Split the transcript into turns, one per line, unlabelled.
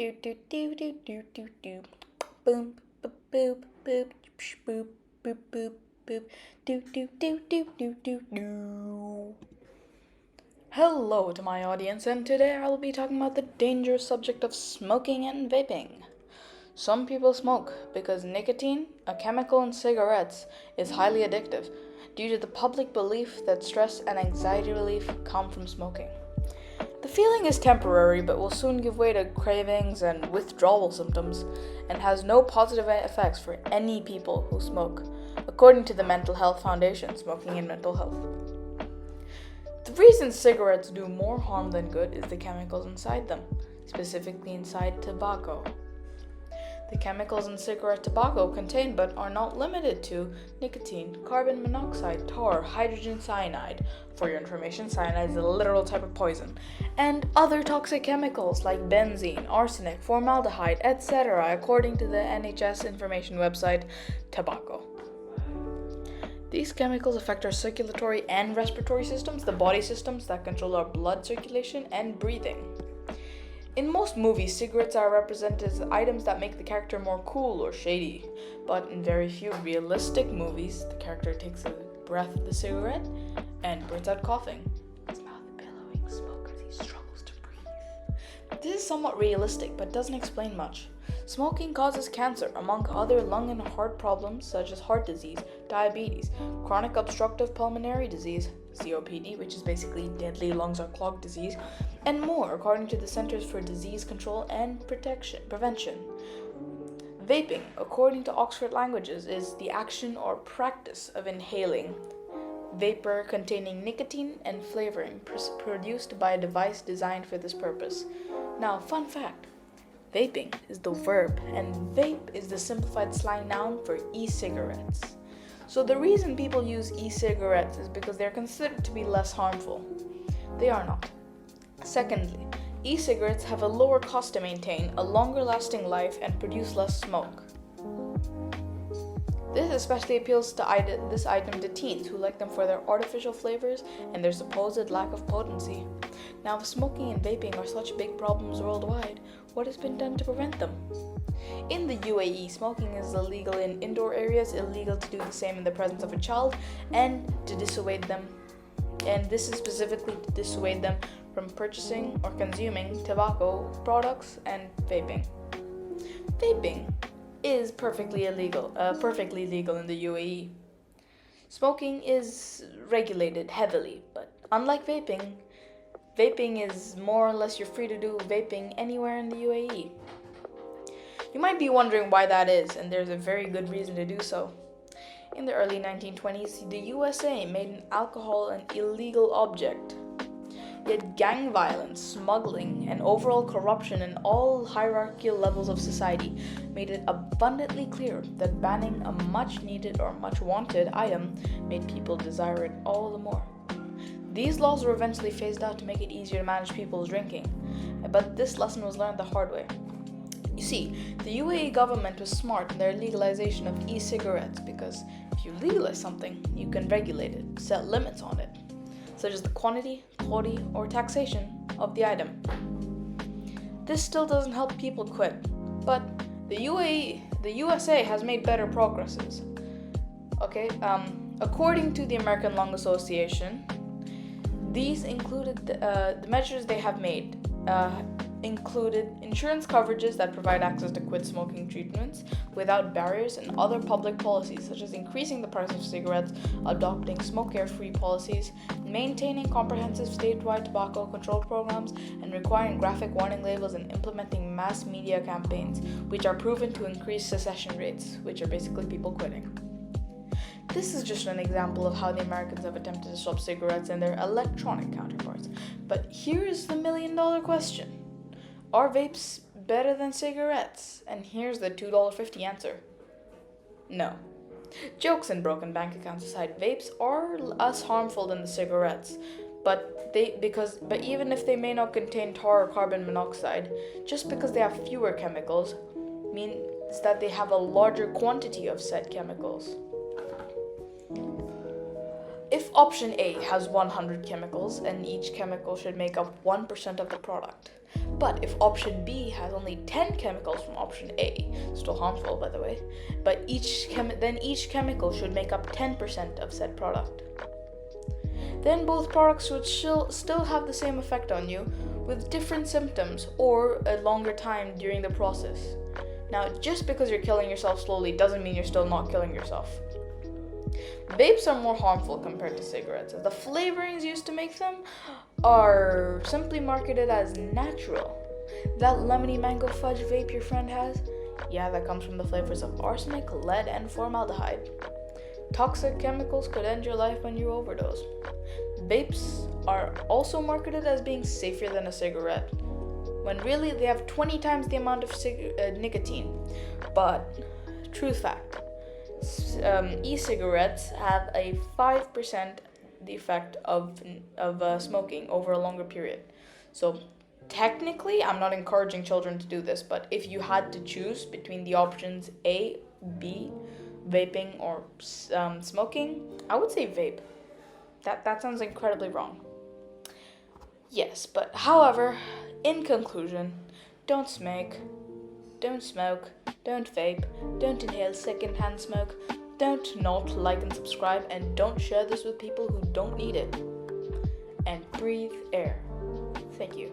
do do do do do do do. Boom boop boop boop boop boop boop boop do do do do do do do. Hello to my audience, and today I will be talking about the dangerous subject of smoking and vaping. Some people smoke because nicotine, a chemical in cigarettes, is highly addictive due to the public belief that stress and anxiety relief come from smoking. The feeling is temporary but will soon give way to cravings and withdrawal symptoms and has no positive effects for any people who smoke, according to the Mental Health Foundation, Smoking and Mental Health. The reason cigarettes do more harm than good is the chemicals inside them, specifically inside tobacco. The chemicals in cigarette tobacco contain but are not limited to nicotine, carbon monoxide, tar, hydrogen cyanide. For your information, cyanide is a literal type of poison, and other toxic chemicals like benzene, arsenic, formaldehyde, etc., according to the NHS information website Tobacco. These chemicals affect our circulatory and respiratory systems, the body systems that control our blood circulation and breathing. In most movies, cigarettes are represented as items that make the character more cool or shady, but in very few realistic movies, the character takes a breath of the cigarette and bursts out coughing, his mouth billowing smoke as he struggles to breathe. This is somewhat realistic, but doesn't explain much. Smoking causes cancer, among other lung and heart problems such as heart disease, diabetes, chronic obstructive pulmonary disease, COPD, which is basically deadly lungs or clogged disease, and more, according to the Centers for Disease Control and Prevention. Vaping, according to Oxford Languages, is the action or practice of inhaling vapor containing nicotine and flavoring produced by a device designed for this purpose. Now, fun fact. Vaping is the verb, and vape is the simplified slang noun for e-cigarettes. So the reason people use e-cigarettes is because they're considered to be less harmful. They are not. Secondly, e-cigarettes have a lower cost to maintain, a longer lasting life, and produce less smoke. This especially appeals to this item to teens who like them for their artificial flavors and their supposed lack of potency. Now, if smoking and vaping are such big problems worldwide, what has been done to prevent them? In the UAE, smoking is illegal in indoor areas, illegal to do the same in the presence of a child, and to dissuade them. And this is specifically to dissuade them from purchasing or consuming tobacco products and vaping. Vaping is perfectly legal in the UAE. Smoking is regulated heavily, but unlike vaping is more or less you're free to do vaping anywhere in the UAE. You might be wondering why that is, and there's a very good reason to do so. In the early 1920s, the USA made alcohol an illegal object. Yet gang violence, smuggling, and overall corruption in all hierarchical levels of society made it abundantly clear that banning a much needed or much wanted item made people desire it all the more. These laws were eventually phased out to make it easier to manage people's drinking, but this lesson was learned the hard way. You see, the UAE government was smart in their legalization of e-cigarettes because if you legalize something, you can regulate it, set limits on it, such as the quantity, quality, or taxation of the item. This still doesn't help people quit, but the USA has made better progresses. According to the American Lung Association, these included the measures they have made included insurance coverages that provide access to quit smoking treatments without barriers, and other public policies such as increasing the price of cigarettes, adopting smoke-free policies, maintaining comprehensive statewide tobacco control programs, and requiring graphic warning labels and implementing mass media campaigns, which are proven to increase cessation rates, which are basically people quitting. This is just an example of how the Americans have attempted to stop cigarettes and their electronic counterparts. But here is the million-dollar question. Are vapes better than cigarettes? And here's the $2.50 answer. No. Jokes and broken bank accounts aside, vapes are less harmful than the cigarettes. But even if they may not contain tar or carbon monoxide, just because they have fewer chemicals means that they have a larger quantity of said chemicals. If option A has 100 chemicals and each chemical should make up 1% of the product, But if option B has only 10 chemicals from option A, still harmful by the way, but each chemical should make up 10% of said product. Then both products would still have the same effect on you with different symptoms or a longer time during the process. Now, just because you're killing yourself slowly doesn't mean you're still not killing yourself. Vapes are more harmful compared to cigarettes, as the flavorings used to make them are simply marketed as natural. That lemony mango fudge vape your friend has, yeah, that comes from the flavors of arsenic, lead, and formaldehyde. Toxic chemicals could end your life when you overdose. Vapes are also marketed as being safer than a cigarette, when really they have 20 times the amount of nicotine. But, truth fact, e-cigarettes have a 5% the effect of smoking over a longer period. So technically, I'm not encouraging children to do this, but if you had to choose between the options A, B, vaping or smoking, I would say vape. That sounds incredibly wrong. Yes, but however, in conclusion, don't smoke, don't vape, don't inhale secondhand smoke, don't not like and subscribe, and don't share this with people who don't need it. And breathe air. Thank you.